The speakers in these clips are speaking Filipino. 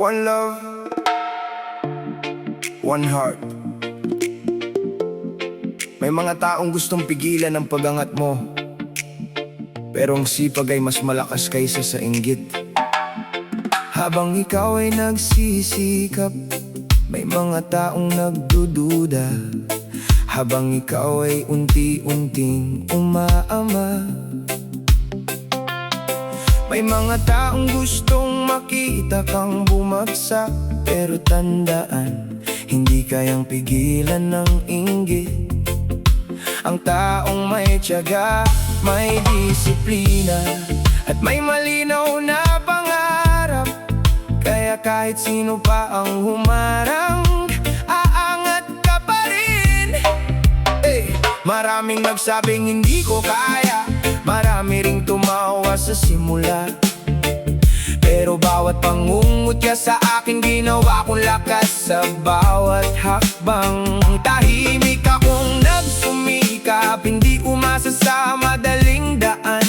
One love, one heart. May mga taong gustong pigilan ang pagangat mo, pero ang sipag ay mas malakas kaysa sa inggit. Habang ikaw ay nagsisikap, may mga taong nagdududa. Habang ikaw ay unti-unting umaama, may mga taong gustong makita kang bumagsak. Pero tandaan, hindi kayang pigilan ng inggit ang taong may tiyaga, may disiplina, at may malinaw na pangarap. Kaya kahit sino pa ang humarang, aangat ka pa rin. Maraming nagsabing hindi ko kaya, marami ring tumawa sa simula. Pero bawat pangungot ka sa akin, ginawa kong lakas sa bawat hakbang. Tahimik akong nagsumikap, hindi umasa sa madaling daan.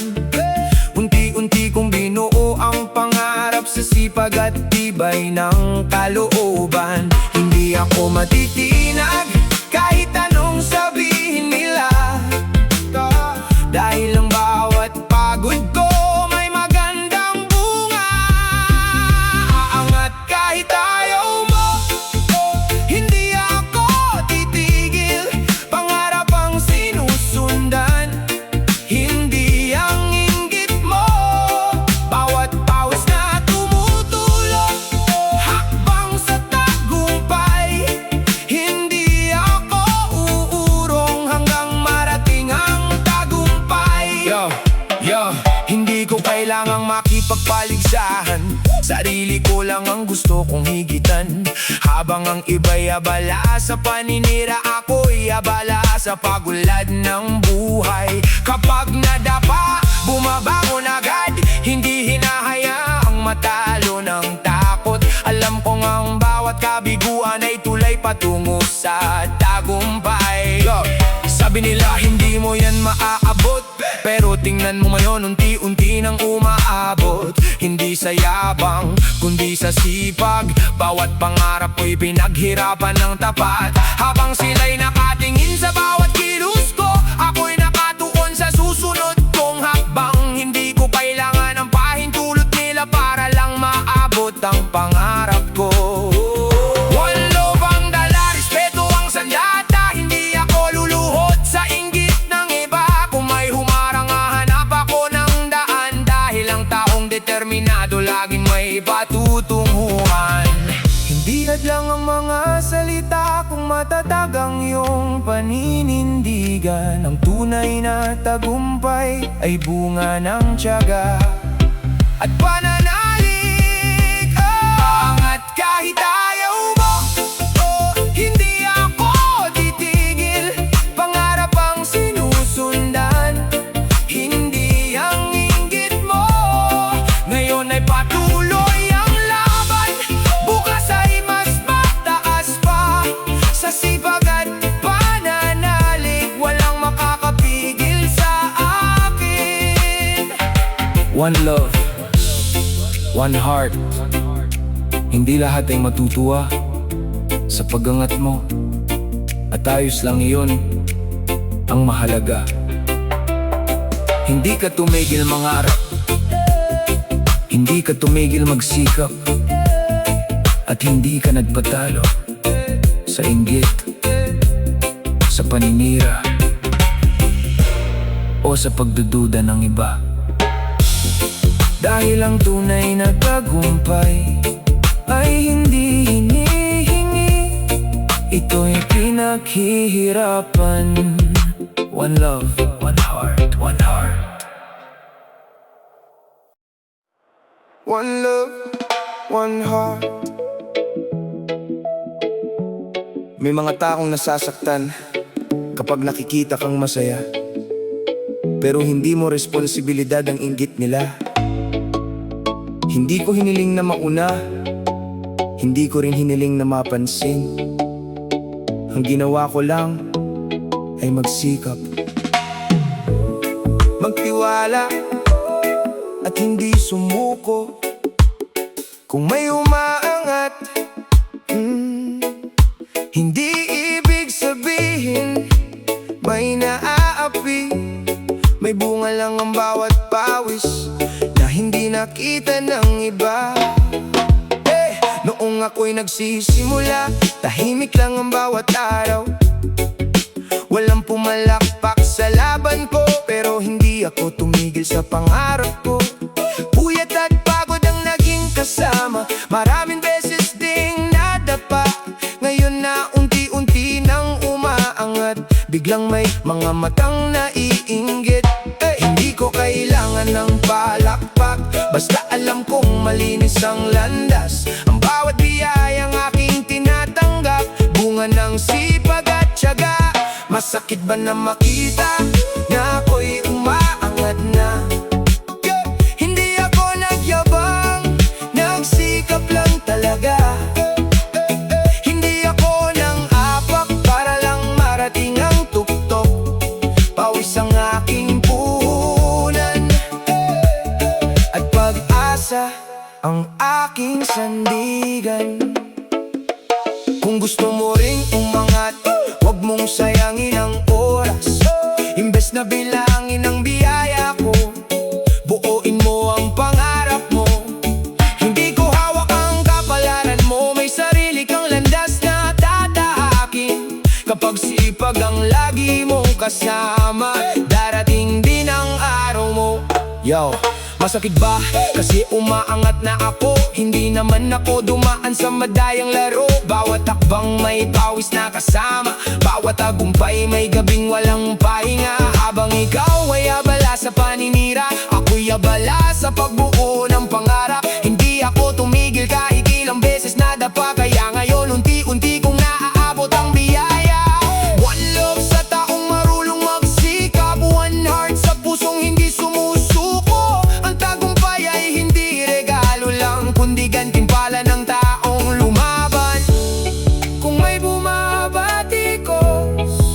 Unti-unti kong binuo ang pangarap sa sipag at tibay ng kalooban. Hindi ako matitinag kahit anong sabihin nila, dahil ang bawat pagod ko may magandang bunga. Aangat kahit ayaw mo, hindi ako titigil. Pangarap ang sinusundan, hindi ang inggit mo. Bawat pawis na tumutulong, hakbang sa tagumpay. Hindi ako uurong hanggang marating ang tagumpay. Hindi ko kailangang makipagpaligsahan, sarili ko lang ang gusto kong higitan. Habang ang iba'y abala sa paninira, ako'y abala sa pagulad ng buhay. Kapag nadapa, bumabangon agad, hindi hinahayaang matalo ng takot. Alam kong ang bawat kabiguan ay tulay patungo sa tagumpay. Sabi nila hindi mo yan maaabot, pero tingnan mo ngayon, unti-unti nang umaabot. Hindi sa yabang, kundi sa sipag, bawat pangarap ko'y pinaghirapan ng tapat. Habang sila'y nakatingin sa bawat kilos ko, ako'y nakatuon sa susunod kong hakbang. Hindi ko kailangan ang pahintulot nila para lang maabot ang pangarap ko. One love ang dala, respeto ang sanyata. Hindi ako luluhod sa inggit ng iba. Kung may humarang, hahanap ako ng daan, dahil ang taong determinado laging may patutunguhan. Hindi hadlang ang mga salita kung matatag ang iyong paninindigan. Ang tunay na tagumpay ay bunga ng tiyaga at pananalig. Angat kahit ayaw mo, hindi ako titigil. Pangarap ang sinusundan, hindi ang inggit mo. Ngayon ay patuloy ang laban, bukas ay mas mataas pa. Sa sipag at pananalig, walang makakapigil sa akin. One love, one heart. Hindi lahat ay matutuwa sa pagangat mo, at ayos lang iyon ang mahalaga. Hindi ka tumigil mangarap, hindi ka tumigil magsikap, at hindi ka nagpatalo sa inggit, sa paninira, o sa pagdududa ng iba. Dahil ang tunay na tagumpay ay hindi hinihingi, ito'y pinaghihirapan. One love, one heart, one heart. One love, one heart. May mga taong nasasaktan kapag nakikita kang masaya, pero hindi mo responsibilidad ang inggit nila. Hindi ko hiniling na mauna, hindi ko rin hiniling na mapansin. Ang ginawa ko lang ay magsikap, magtiwala, at hindi sumuko. Kung may umaangat May bunga lang ang bawat pawis na hindi nakita ng iba. Noong ako'y nagsisimula, tahimik lang ang bawat araw. Walang pumalakpak sa laban ko, pero hindi ako tumigil sa pangarap ko. Puyat at pagod ang naging kasama, maraming beses ding nadapa. Ngayon na unti-unti nang umaangat, biglang may mga matang naiinggit. Hindi ko kailangan ng palakpak, basta alam kong malinis ang landas. Ang bawat biyayang aking tinatanggap, bunga ng sipag at tiyaga. Masakit ba na makita na ako'y umaangat na? Hindi ako nagyabang, nagsikap lang talaga. Hindi ako nang apak para lang marating ang tuktok. Pawis ang aking puhunan at pag-asa ang aking sandigan. Kung gusto mo ring umangat, huwag mong sayangin ang oras. Imbes na bilangin ang biyaya ko, buuin mo ang pangarap mo. Hindi ko hawak ang kapalaran mo, may sarili kang landas na tatahakin. Kapag sipag ang lagi mong kasama, darating din ang araw mo. Yo, masakit ba? Kasi umaangat na ako. Hindi naman ako dumaan sa madayang laro. Bawat takbang may pawis na kasama, bawat tagumpay may gabing walang pahinga. Habang ikaw ay abala sa paninira, ako'y abala sa pagbuo ng pangarap. Hindi ako tumigil kahit ilang beses nadapa, kaya ngayon unti-unti kong naaabot ang biyaya. One love sa taong marunong magsikap, one heart sa pusong hindi sumusuko. Ang tagumpay ay hindi regalo lang, kundi gantimpala ng taong lumaban. Kung may bumabatikos,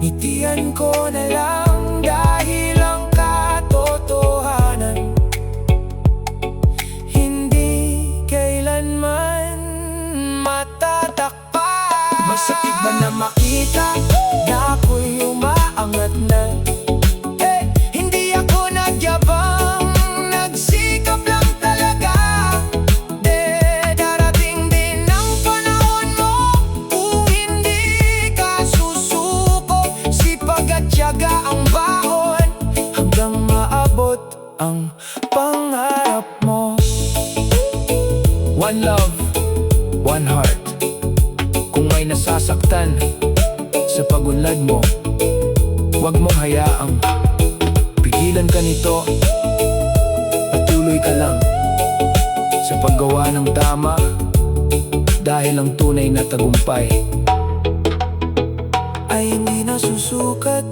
ngitian ko na lang dahil ang katotohanan hindi kailanman matatakpan. Masakit ba na makita na ako'y umaangat na? Hindi ako nagyabang, nagsikap lang talaga. Darating din ang panahon mo kung hindi ka susuko. Sipag at tiyaga ang baon hanggang maabot ang pangarap mo. One love, one heart. Kung may nasasaktan sa pagunlad mo, huwag mong hayaang pigilan ka nito at tuloy ka lang sa paggawa ng tama, dahil ang tunay na tagumpay ay hindi nasusukat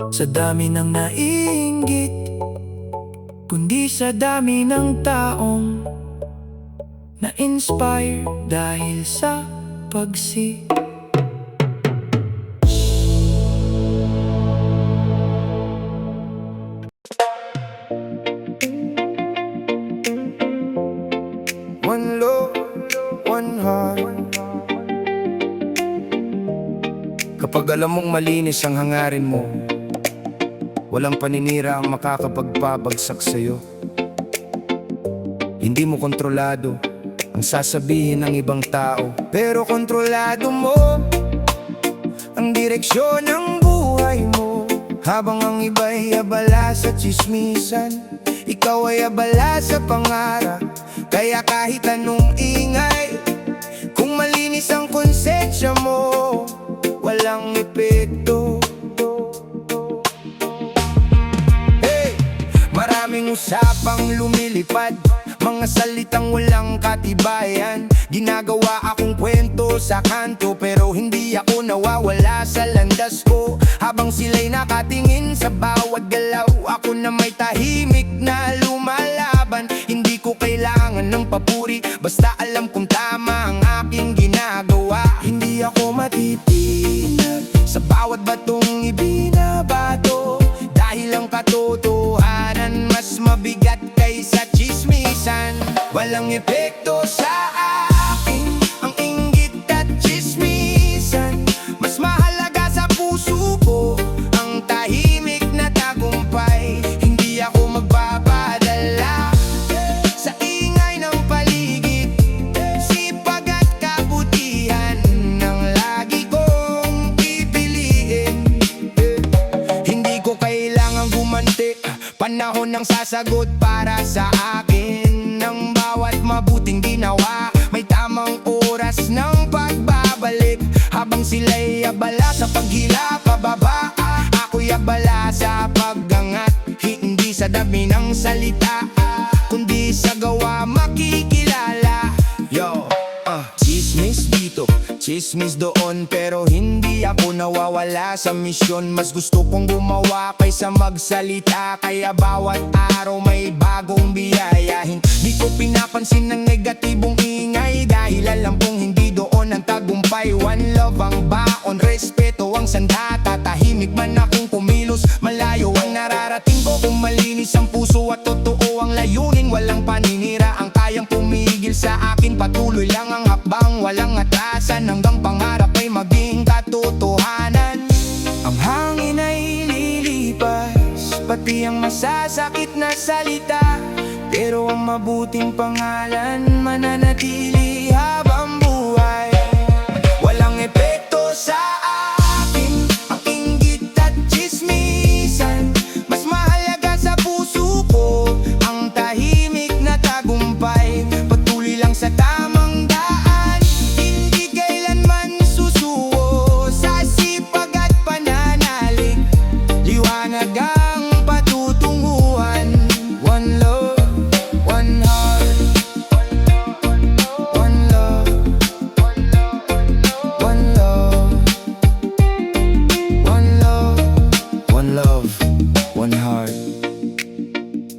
sa dami ng naiinggit, kundi sa dami ng taong na-inspire dahil sa pagsi. One love, one heart. Kapag alam mong malinis ang hangarin mo, walang paninira ang makakapagpabagsak sa'yo. Hindi mo kontrolado ang sasabihin ng ibang tao, pero kontrolado mo ang direksyon ng buhay mo. Habang ang iba'y abala sa tsismisan, ikaw ay abala sa pangarap. Kaya kahit anong ingay, kung malinis ang konsensya mo, walang epekto. Maraming usapang lumilipad, mga salitang walang katibayan. Ginagawa akong kwento sa kanto, pero hindi ako nawawala sa landas ko. Habang sila'y nakatingin sa bawat galaw, ako na may tahimik na lumalaban. Hindi ko kailangan ng papuri, basta alam kong tama ang aking ginagawa. Hindi ako matitinag sa bawat batong ibinabato, dahil ang katotohanan mas mabigat kaysa tsismisan. Walang epekto sa akin ang inggit at tsismisan. Mas mahalaga sa puso ko ang tahimik na tagumpay. sagot para sa akin ng bawat mabuting ginawa. May tamang oras ng pagbabalik habang sila'y abala sa paghila pababa. Ako'y abala sa paggangat, hindi sa dami ng salita, kundi sa gawa makikilala. Yo, chismis dito, chismis doon, pero hindi ako nawawala sa misyon. Mas gusto kong gumawa kaysa magsalita, kaya bawat araw may bagong biyaya. Hindi ko pinapansin ng negatibong ingay, dahil alam kong hindi doon ang tagumpay. One love ang baon, respeto ang sandata. Tahimik man akong kumilos, malayo ang nararating ko. Kung malinis ang puso at totoo ang layunin, walang paninira ang kayang pumigil sa akin. Patuloy lang ang hakbang, walang atrasan, hanggang pangarap ay maging katotohanan. Ang hangin ay lilipas, pati ang masasakit na salita, pero ang mabuting pangalan mananatili habang buhay. Walang epekto sa akin ang inggit at tsismisan. Mas mahalaga sa puso ko ang tahimik na tagumpay. Patuloy lang sa tamang daan, hindi kailanman susuko. Sa sipag at pananalig, liwanag ang patutunguhan. One love, one heart, one love, one love, one love, one love, one heart.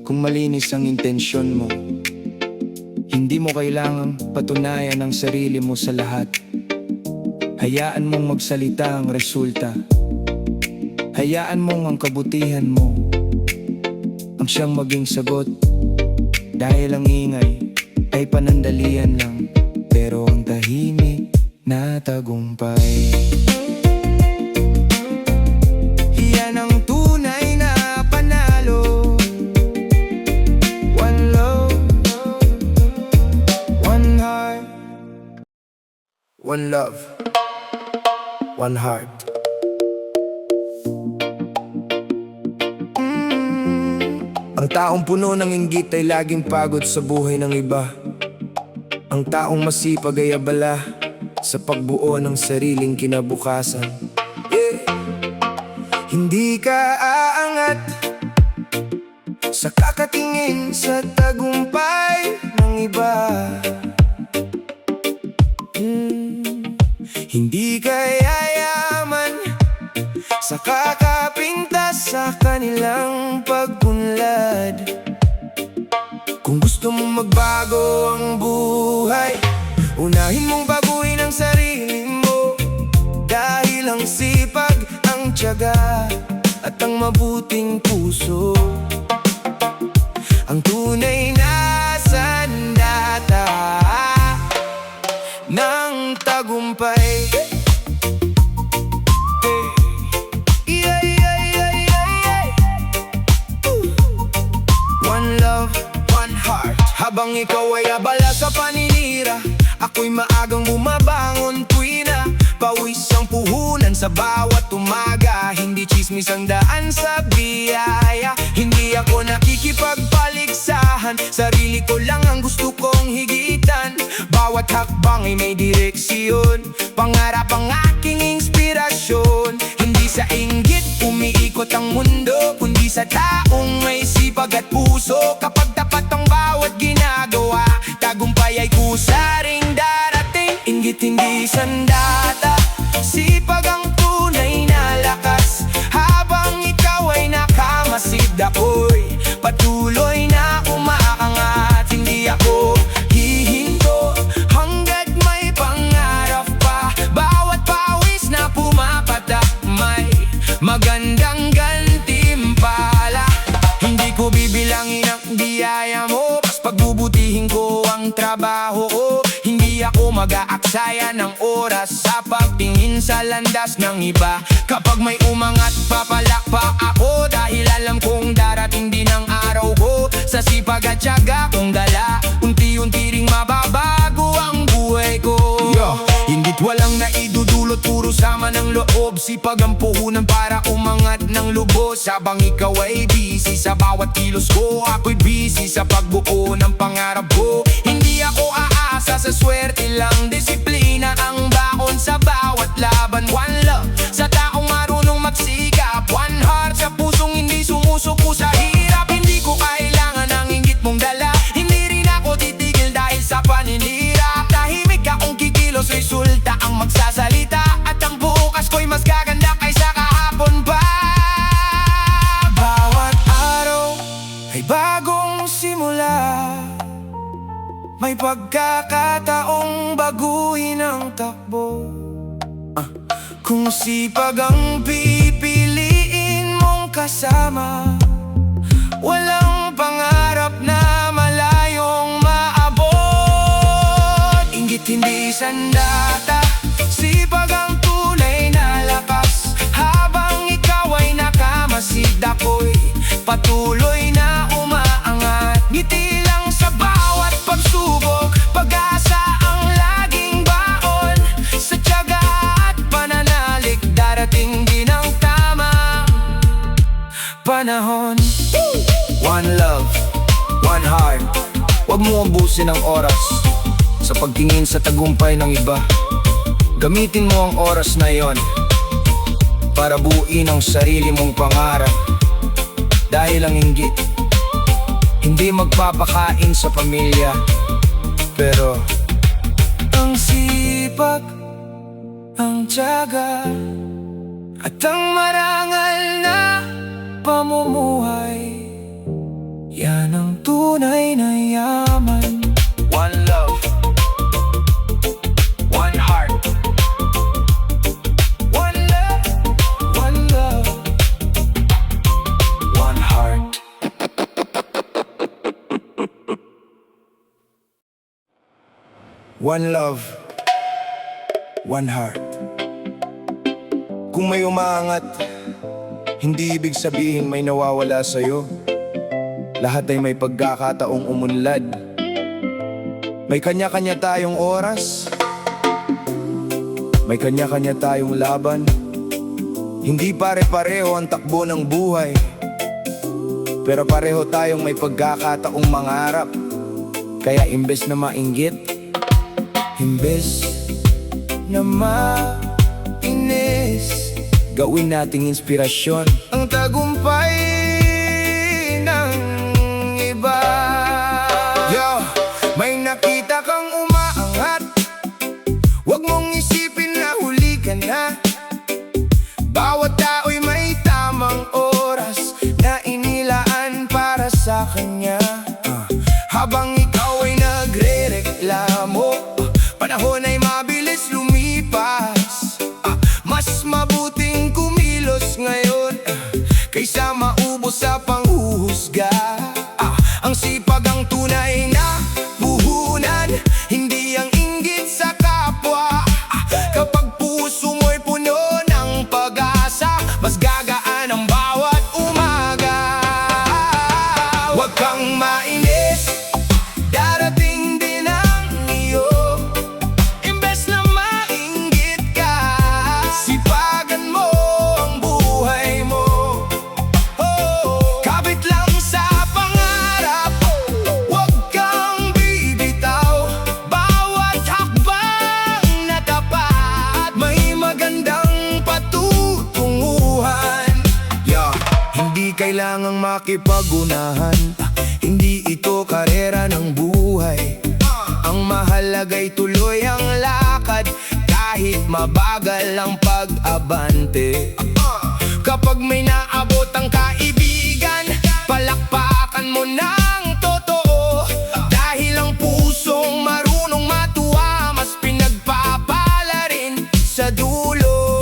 Kung malinis ang intensyon mo, hindi mo kailangang patunayan ang sarili mo sa lahat. Hayaan mong magsalita ang resulta. Hayaan mong ang kabutihan mo ang siyang maging sagot. Dahil ang ingay ay panandalian lang, pero ang tahimik na tagumpay, yan ang tunay na panalo. One love, one heart, one love, one heart. Ang taong puno ng inggit ay laging pagod sa buhay ng iba. Ang taong masipag ay abala sa pagbuo ng sariling kinabukasan. Hindi ka aangat sa kakatingin sa tagumpay ng iba. Hindi ka yayaman sa kakapintas sa kanilang pagpunlad. Kung gusto mong magbago ang buhay, unahin mong baguhin ang sarili mo. Dahil ang sipag, ang tiyaga, at ang mabuting puso ang tunay na sandata ng tagumpay. One love, one heart. Habang ikaw ay abala sa paninira, ako'y maagang bumabangon tuwina. Pawis ang puhunan sa bawat umaga, hindi chismis ang daan sa biyaya. Hindi ako nakikipagpaligsahan, sarili ko lang ang gusto kong higitan. Bawat hakbang ay may direksyon, pangarap ang aking inspirasyon. Hindi sa inggit umiikot ang mundo, kundi sa taong may sipag at puso. Kapag tapat ang bawat ginagawa, tagumpay ay kusaring darating. Inggit hindi sandata, sipag ang tunay na lakas. Habang ikaw ay nakamasid, ako'y patuloy na umaangat. Hindi ako hihinto hanggat may pangarap pa. Bawat pawis na pumapatak may magandang gantimpala. Hindi ko bibilangin ang biyaya mo, mas pagbubutihin ko ang trabaho ko. Hindi ako mag-aaksaya ng oras sa pagtingin sa landas ng iba. Kapag may umangat, papalakpak ako, dahil alam kong darating din ang araw ko. Sa sipag at tiyaga kong dala, unti-unti ring mababago ang buhay ko. Hindit walang naidudulot Puro sama ng loob, sipag ang puhunan para umangat ng lubos. Habang ikaw ay busy sa bawat kilos ko, ako'y busy sa pagbuo ng pangarap ko. Hindi ako aasa sa swerte lang, disiplina ang baon sa bawat laban. One love sa taong marunong magsikap, one heart sa pusong hindi sumusuko sa hirap. Hindi ko kailangan ng inggit mong dala, hindi rin ako titigil dahil sa paninira. Tahimik akong kikilos, resulta ang magsasalita, at ang bukas ko'y mas gaganda kaysa kahapon pa. Bawat araw ay bagong simula, may pagkakataong baguhin ang takbo. Kung sipag ang pipiliin mong kasama, walang pangarap na malayong maabot. Inggit hindi sandata, sipag ang tunay na lakas. Habang ikaw ay nakamasid, ako'y patuloy na umaangat. Ngiti lang sa bawat pagsubok, pag-asa ang laging baon. Sa tiyaga at pananalig, darating din ang tamang panahon. One love, one heart. Huwag mo abusin ang oras sa pagtingin sa tagumpay ng iba. Gamitin mo ang oras na yon para buuin ang sarili mong pangarap. Dahil ang inggit hindi magpapakain sa pamilya, pero ang sipag, ang tiyaga, at ang marangal na pamumuhay, yan ang tunay na yaman. One love, one heart. One love, one love, one heart. One love, one heart. Kung may umaangat, hindi ibig sabihin may nawawala sa'yo. Lahat ay may pagkakataong umunlad. May kanya-kanya tayong oras, may kanya-kanya tayong laban. Hindi pare-pareho ang takbo ng buhay, pero pareho tayong may pagkakataong mangarap. Kaya imbes na mainggit, imbes na mainis, gawin nating inspirasyon ang tagumpay ng iba. Yo, may nakita kang umaangat, huwag mong isipin na huli ka na. Bawat tao'y may tamang oras na inilaan para sa kanya. Habang ikaw ay nagre-reklamo, panahon ay mabilis lumipas. Mas mabuting kumilos ngayon kaysa maubos sa panghuhusga. Ang sipag ang tunay na puhunan, hindi ang inggit sa kapwa. Kapag puso mo'y puno ng pag-asa, mas gagaan ang bawat umaga. Huwag kang mainis, darating din ang iyo. Imbes na mainggit ka, sipagan mo ang buhay mo. Kabit lang sa pangarap, huwag kang bibitaw. Bawat hakbang na tapat, may magandang patutunguhan. Hindi kailangang makipagunahan, hindi ito karera ng buhay. Ang mahalaga'y tuloy ang lakad, kahit mabagal ang pag-abante. Kapag may naabot ang kaibigan, palakpakan mo ng totoo. Dahil ang pusong marunong matuwa, mas pinagpapala rin sa dulo.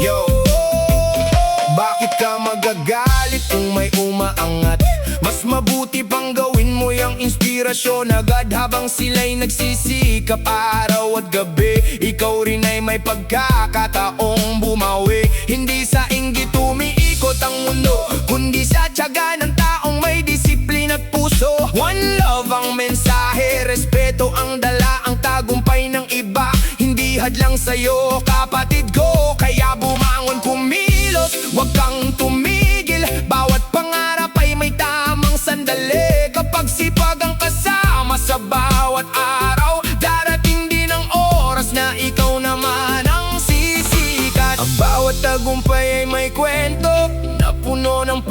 Bakit ka magagalit kung may umaangat? Mas mabuti pang gawin mo yung inspirasyon agad, habang sila'y nagsisikap araw at gabi. Ikaw rin ay may pagkakataong bumawi. Hindi sa inggit umiikot ang mundo, kundi sa tiyaga ng taong may disiplina at puso. One love ang mensahe, respeto ang dala, ang tagumpay ng iba hindi hadlang sa'yo, kapatid ko. Kaya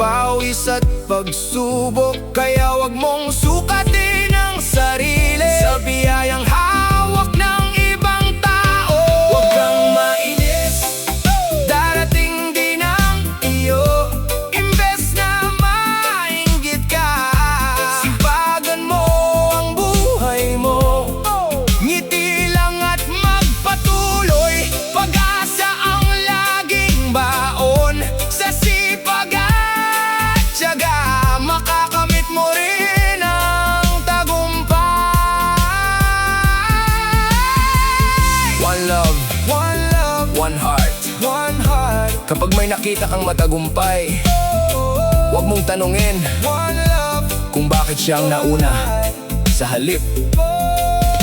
pawis at pagsubok. Kaya wag mong sukatin ang sarili sa biyayang hawak ng ibang tao. Wag kang mainis, darating din ang iyo. Imbes na mainggit ka, sipagan mo ang buhay mo. Ngiti lang at magpatuloy, pag-asa ang laging baon. Sa sipag at tiyaga, makakamit mo rin ang tagumpay. One love, one love, one heart, one heart. Kapag may nakita kang matagumpay, huwag mong tanungin one love kung bakit siya ang nauna. Sa halip,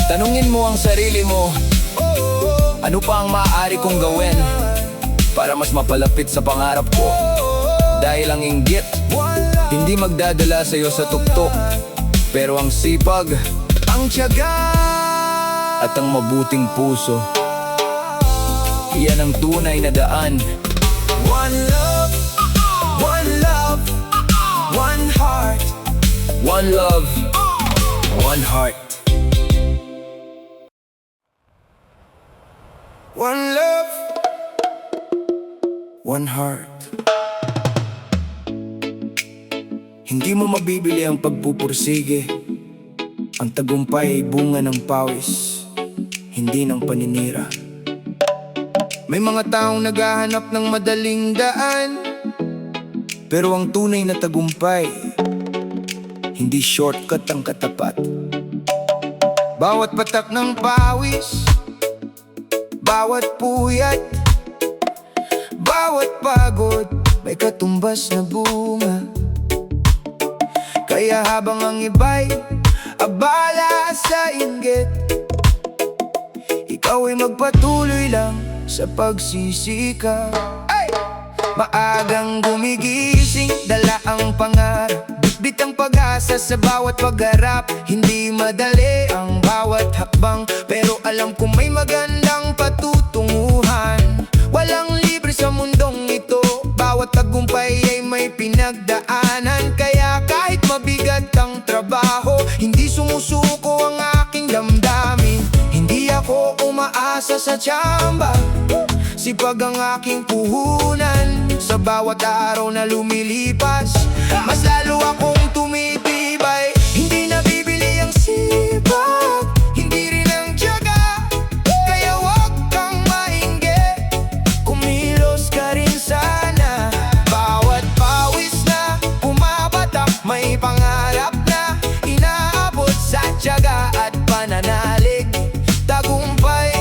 tanungin mo ang sarili mo, ano pa ang maaari kong gawin para mas mapalapit sa pangarap ko. Dahil ang inggit hindi magdadala sa'yo sa tuktok, pero ang sipag, ang tiyaga at ang mabuting puso, iyan ang tunay na daan. One love, one love, one heart. One love, one heart. One love, one heart. Hindi mo mabibili ang pagpupursige. Ang tagumpay ay bunga ng pawis, hindi ng paninira. May mga taong naghahanap ng madaling daan, pero ang tunay na tagumpay, hindi shortcut ang katapat. Bawat patak ng pawis, bawat puyat, bawat pagod, may katumbas na bunga. Kaya habang ang iba'y abala sa inggit, ikaw ay magpatuloy lang sa pagsisikap. Maagang gumigising, dala ang pangarap, bitbit ang pag-asa sa bawat pagharap. Hindi madali ang bawat hakbang, pero alam kong may magandang patutunguhan. Walang libre sa mundong ito, bawat tagumpay ay may pinagdaanan. Kaya kahit mabigat ang trabaho, hindi sumusuko ang aking damdamin. Hindi ako umaasa sa tsamba, sipag ang aking puhunan. Sa bawat araw na lumilipas, mas lalo akong tumitibay. Hindi nabibili ang sipag, hindi rin ang tiyaga. Kaya wag kang mainggit, kumilos ka rin sana. Bawat pawis na pumapatak, may pangarap na inaabot. Sa tiyaga at pananalig, tagumpay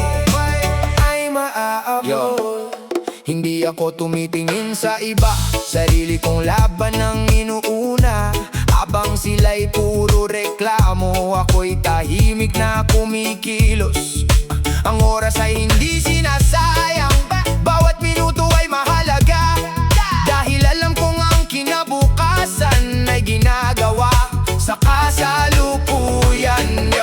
ay maaabot. Hindi ako tumitingin sa iba, sarili kong laban ang inuuna. Habang sila'y puro reklamo, ako'y tahimik na kumikilos. Ang oras ay hindi sinasayang, bawat minuto ay mahalaga. Dahil alam kong ang kinabukasan ay ginagawa sa kasalukuyan.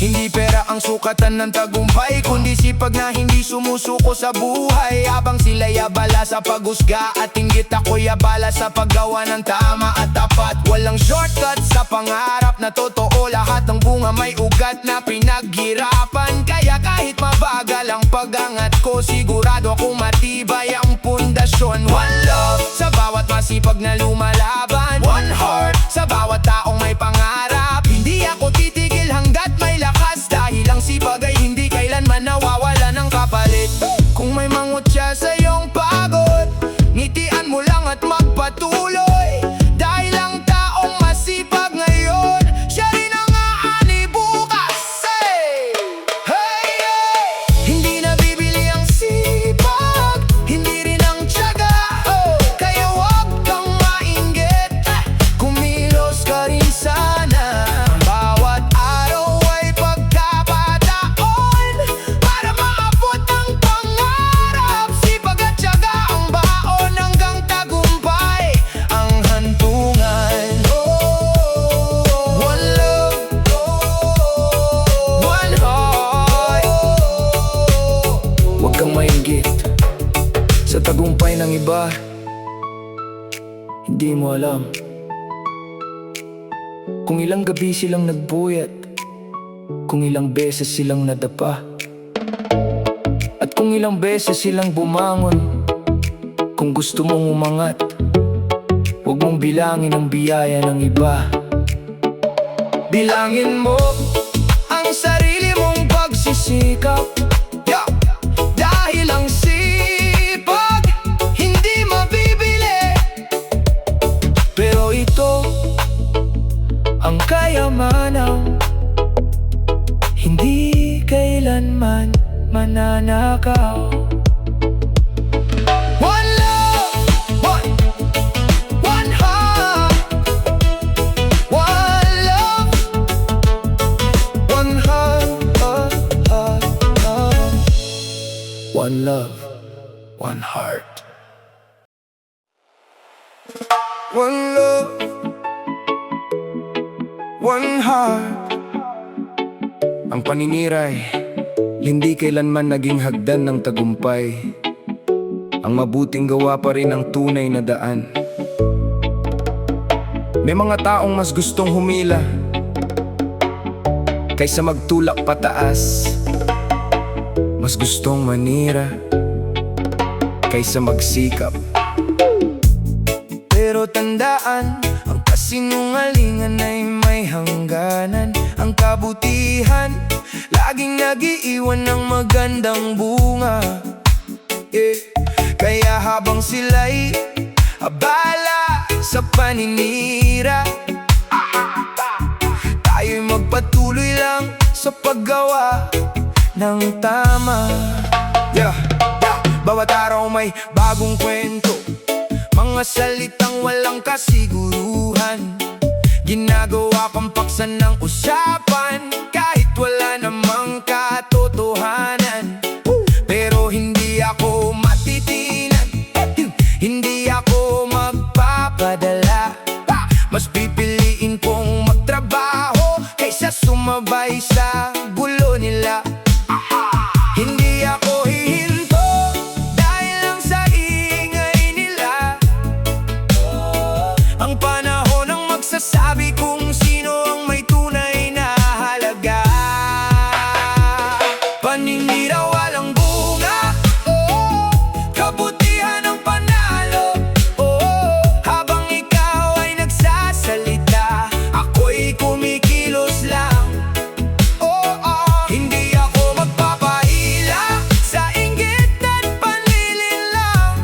Hindi pera ang sukatan ng tagumpay, kundi sipag na hindi sumusuko sa buhay. Habang sila'y abala sa paghusga at inggit, ako'y abala sa paggawa ng tama at tapat. Walang shortcut sa pangarap na totoo, lahat ng bunga may ugat na pinaghirapan. Kaya kahit mabagal ang pag-angat ko, sigurado akong matibay ang pundasyon. One love sa bawat masipag na lumalaban, one heart sa bawat taong may pangarap. Hindi ako titigil hanggat may lakas, dahil ang sipag ay hindi kailanman nawawala ng kapalit. Kung may mangutya sa iyong pagod, ngitian mo lang at magpatuloy. Dahil ang taong masipag ngayon, siya rin ang aani bukas. Hindi nabibili ang sipag, hindi rin ang tiyaga. Kaya wag kang mainggit, kumilos ka rin sana. Bawat araw ay pagkakataon para maabot ang pangarap. Sipag at tiyaga ang baon hanggang tagumpay ang hantungan. One love, one heart. Huwag kang mainggit sa tagumpay ng iba. Hindi mo alam kung ilang gabi silang nagbuyat, kung ilang beses silang nadapa, at kung ilang beses silang bumangon. Kung gusto mong umangat, huwag mong bilangin ang biyaya ng iba. Bilangin mo ang sarili mong pagsisikap, yeah. Dahil ang sipag hindi mabibili, pero ito ang kayamanan, hindi kailanman mananakaw. One love, one heart. One love, one heart. One love, one heart. One love, one heart. Ang paninira'y hindi kailanman naging hagdan ng tagumpay. Ang mabuting gawa pa rin ang tunay na daan. May mga taong mas gustong humila kaysa magtulak pataas, mas gustong manira kaysa magsikap. Pero tandaan, ang kasinungalingan ay may hangganan. Ang kabutihan laging nag-iiwan ng magandang bunga, yeah. Kaya habang sila'y abala sa paninira, tayo'y magpatuloy lang sa paggawa ng tama, yeah. Bawat araw may bagong kwento, mga salitang walang kasiguruhan. Ginagawa kang paksan ng usapan kahit wala namang katotohanan. Pero hindi ako matitinan, hindi ako magpapadala. Mas pipiliin kong magtrabaho kaysa sumabay sa gulo nila. Hindi ako hihinto dahil lang sa ingay nila. Ang panahon ang magsasabi kung sino ang may tunay na halaga. Paninira walang bunga, kabutihan ang panalo. Habang ikaw ay nagsasalita, ako'y kumikilos lang. Hindi ako magpapahila sa inggit at panlilinlang.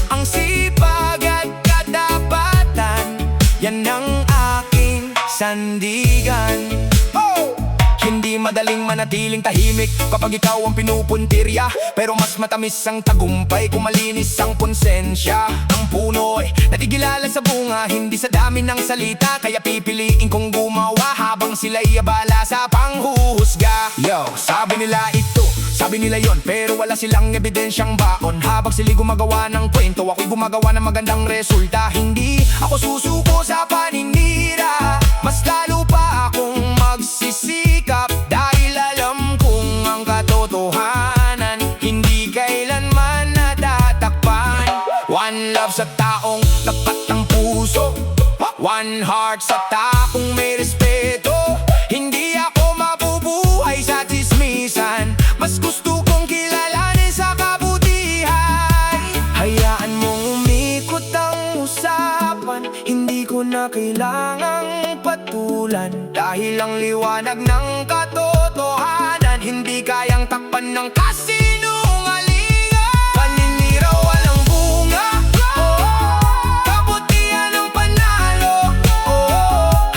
Ang sipag at katapatan, yan ang aking sandigan. Hindi madaling manatiling tahimik kapag ikaw ang pinupuntirya, pero mas matamis ang tagumpay kung malinis ang konsensya. Ang puno'y natigilala sa bunga, hindi sa dami ng salita. Kaya pipiliin kong gumawa habang sila'y abala sa panghuhusga. Yo, sabi nila ito, sabi nila yon, pero wala silang ebidensyang baon. Habang sila'y gumagawa ng kwento, ako'y gumagawa ng magandang resulta. Hindi ako susuko sa paninira, mas lalo pa akong magsisikap. Dahil alam kong ang katotohanan hindi kailanman natatakpan. One love sa taong tapat ng puso, one heart sa taong may respeto. Hindi ako mabubuhay sa tsismisan, mas gusto kong kilalanin sa kabutihan. Hayaan mong umikot ang usapan, hindi ko na kailangang patulan. Dahil ang liwanag ng katotohanan hindi kayang takpan ng kasinungalingan. Paninira walang bunga, kabutihan ang panalo.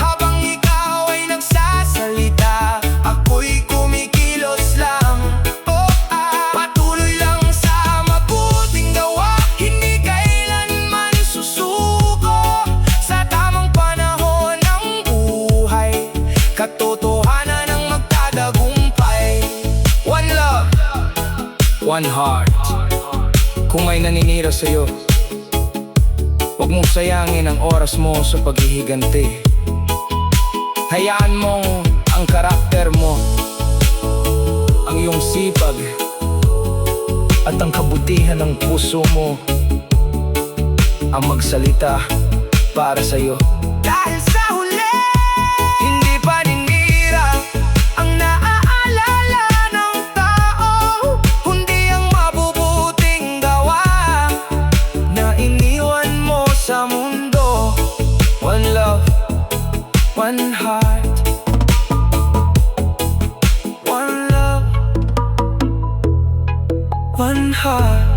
Habang ikaw ay nagsasalita, ako'y kumikilos lang. Patuloy lang sa mabuting gawa, hindi kailanman susuko. Sa tamang panahon ng buhay, katotohanan ang magtatagumpay. One love, one heart. Kung may naninira sa'yo, huwag mong sayangin ang oras mo sa paghihiganti. Hayaan mong ang karakter mo, ang iyong sipag at ang kabutihan ng puso mo ang magsalita para sa'yo. Dahil sa huli, hindi paninira ang naaalala ng tao, kundi ang mabubuting gawa na iniwan mo sa mundo. One love, one heart, one love, one heart.